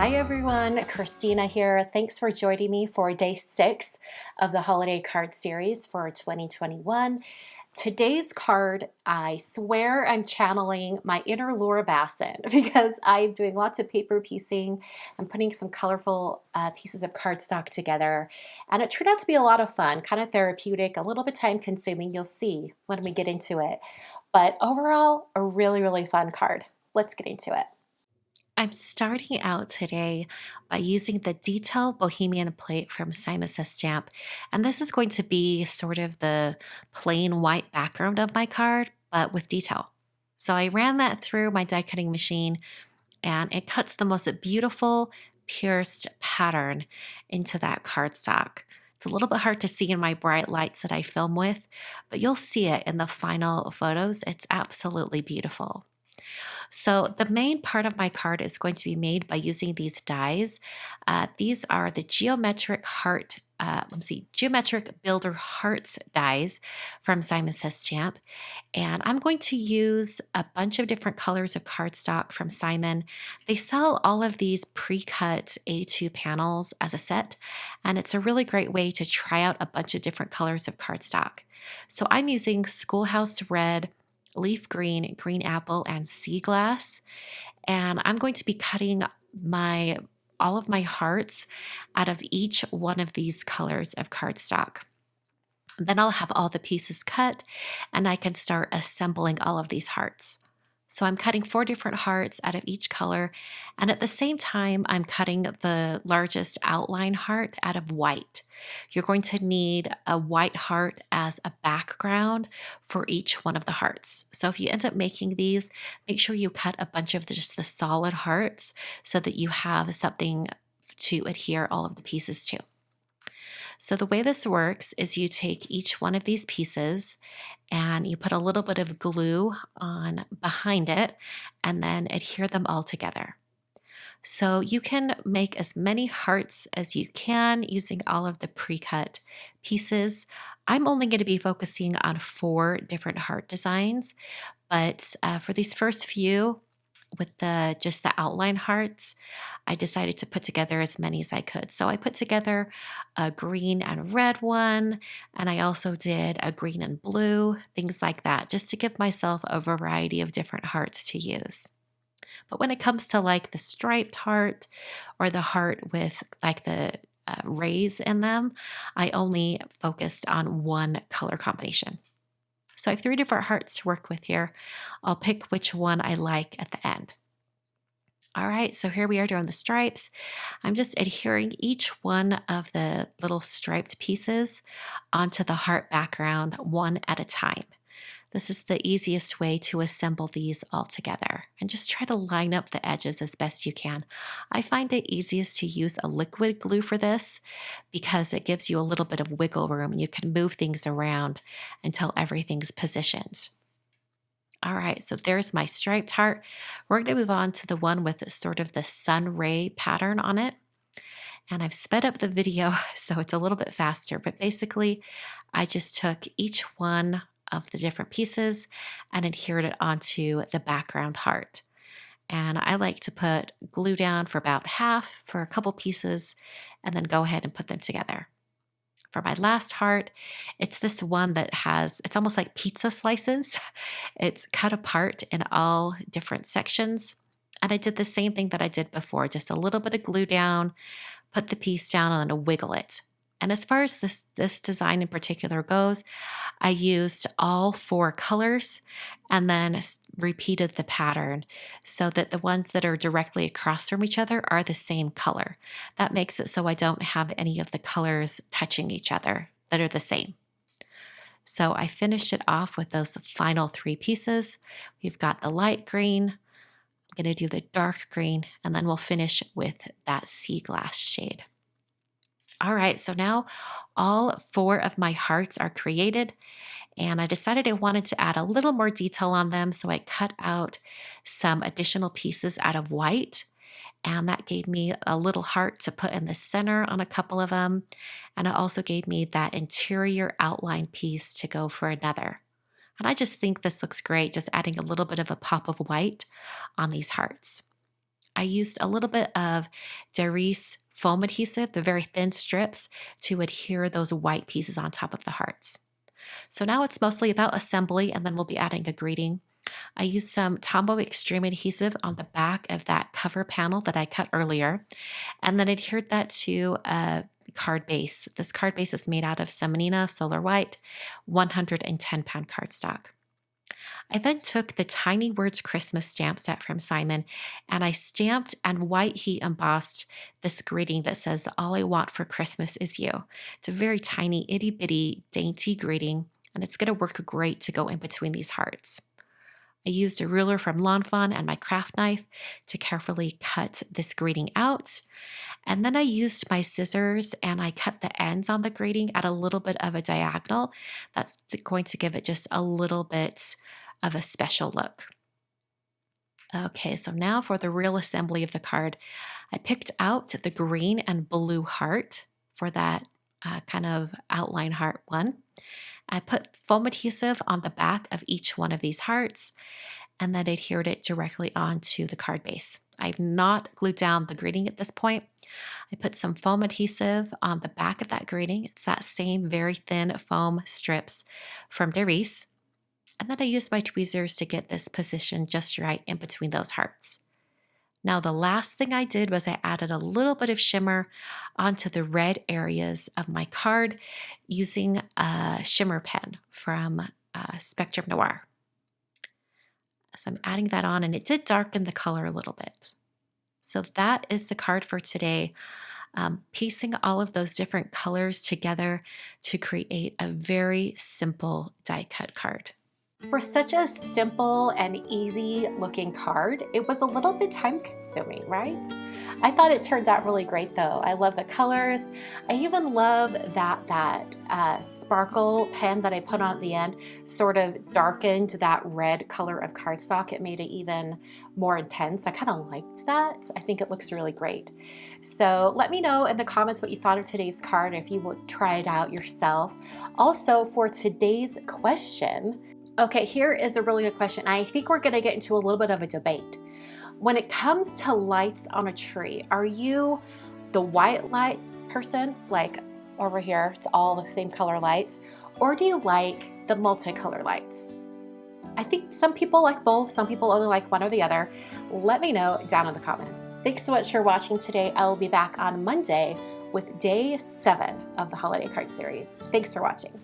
Hi everyone, Christina here. Thanks for joining me for day 6 of the holiday card series for 2021. Today's card, I swear I'm channeling my inner Laura Basson because I'm doing lots of paper piecing. I'm putting some colorful pieces of cardstock together, and it turned out to be a lot of fun, kind of therapeutic, a little bit time consuming. You'll see when we get into it. But overall, a really, really fun card. Let's get into it. I'm starting out today by using the Detail Bohemian plate from Simon Says Stamp. And this is going to be sort of the plain white background of my card, but with detail. So I ran that through my die cutting machine and it cuts the most beautiful pierced pattern into that cardstock. It's a little bit hard to see in my bright lights that I film with, but you'll see it in the final photos. It's absolutely beautiful. So the main part of my card is going to be made by using these dies. These are the Geometric Heart, Geometric Builder Hearts dies from Simon Says Stamp. And I'm going to use a bunch of different colors of cardstock from Simon. They sell all of these pre-cut A2 panels as a set, and it's a really great way to try out a bunch of different colors of cardstock. So I'm using Schoolhouse Red, Leaf Green, Green Apple, and Sea Glass. And I'm going to be cutting all of my hearts out of each one of these colors of cardstock. Then I'll have all the pieces cut and I can start assembling all of these hearts. So I'm cutting 4 different hearts out of each color, and at the same time, I'm cutting the largest outline heart out of white. You're going to need a white heart as a background for each one of the hearts. So if you end up making these, make sure you cut a bunch of just the solid hearts so that you have something to adhere all of the pieces to. So the way this works is you take each one of these pieces and you put a little bit of glue on behind it and then adhere them all together. So you can make as many hearts as you can using all of the pre-cut pieces. I'm only going to be focusing on 4 different heart designs, but for these first few, with just the outline hearts, I decided to put together as many as I could. So I put together a green and red one, and I also did a green and blue, things like that, just to give myself a variety of different hearts to use. But when it comes to like the striped heart or the heart with like the rays in them, I only focused on one color combination. So I have 3 different hearts to work with here. I'll pick which one I like at the end. All right, so here we are doing the stripes. I'm just adhering each one of the little striped pieces onto the heart background one at a time. This is the easiest way to assemble these all together, and just try to line up the edges as best you can. I find it easiest to use a liquid glue for this because it gives you a little bit of wiggle room and you can move things around until everything's positioned. All right, so there's my striped heart. We're going to move on to the one with sort of the sun ray pattern on it. And I've sped up the video so it's a little bit faster, but basically I just took each one of the different pieces and adhered it onto the background heart. And I like to put glue down for about half for a couple pieces and then go ahead and put them together. For my last heart, it's this one that it's almost like pizza slices. It's cut apart in all different sections. And I did the same thing that I did before, just a little bit of glue down, put the piece down and then wiggle it. And as far as this design in particular goes, I used all 4 colors and then repeated the pattern so that the ones that are directly across from each other are the same color. That makes it so I don't have any of the colors touching each other that are the same. So I finished it off with those final 3 pieces. We've got the light green, I'm going to do the dark green, and then we'll finish with that sea glass shade. All right, so now all 4 of my hearts are created, and I decided I wanted to add a little more detail on them, so I cut out some additional pieces out of white, and that gave me a little heart to put in the center on a couple of them, and it also gave me that interior outline piece to go for another. And I just think this looks great, just adding a little bit of a pop of white on these hearts. I used a little bit of Darice foam adhesive, the very thin strips, to adhere those white pieces on top of the hearts. So now it's mostly about assembly, and then we'll be adding a greeting. I used some Tombow Extreme adhesive on the back of that cover panel that I cut earlier, and then adhered that to a card base. This card base is made out of Semolina Solar White 110-pound cardstock. I then took the Tiny Words Christmas stamp set from Simon, and I stamped and white heat embossed this greeting that says, "All I want for Christmas is you." It's a very tiny, itty bitty, dainty greeting, and it's going to work great to go in between these hearts. I used a ruler from Lawn Fawn and my craft knife to carefully cut this greeting out. And then I used my scissors and I cut the ends on the greeting at a little bit of a diagonal. That's going to give it just a little bit of a special look. Okay, so now for the real assembly of the card. I picked out the green and blue heart for that kind of outline heart one. I put foam adhesive on the back of each one of these hearts and then adhered it directly onto the card base. I've not glued down the greeting at this point. I put some foam adhesive on the back of that greeting. It's that same very thin foam strips from Darice. And then I used my tweezers to get this positioned just right in between those hearts. Now, the last thing I did was I added a little bit of shimmer onto the red areas of my card using a shimmer pen from Spectrum Noir. So I'm adding that on, and it did darken the color a little bit. So that is the card for today. Piecing all of those different colors together to create a very simple die cut card. For such a simple and easy looking card, it was a little bit time consuming, right? I thought it turned out really great though. I love the colors. I even love that sparkle pen that I put on at the end sort of darkened that red color of cardstock. It made it even more intense. I kind of liked that. I think it looks really great. So let me know in the comments what you thought of today's card, if you would try it out yourself. Also, for today's question, okay, here is a really good question. I think we're gonna get into a little bit of a debate. When it comes to lights on a tree, are you the white light person, like over here, it's all the same color lights, or do you like the multicolor lights? I think some people like both, some people only like one or the other. Let me know down in the comments. Thanks so much for watching today. I will be back on Monday with day 7 of the holiday card series. Thanks for watching.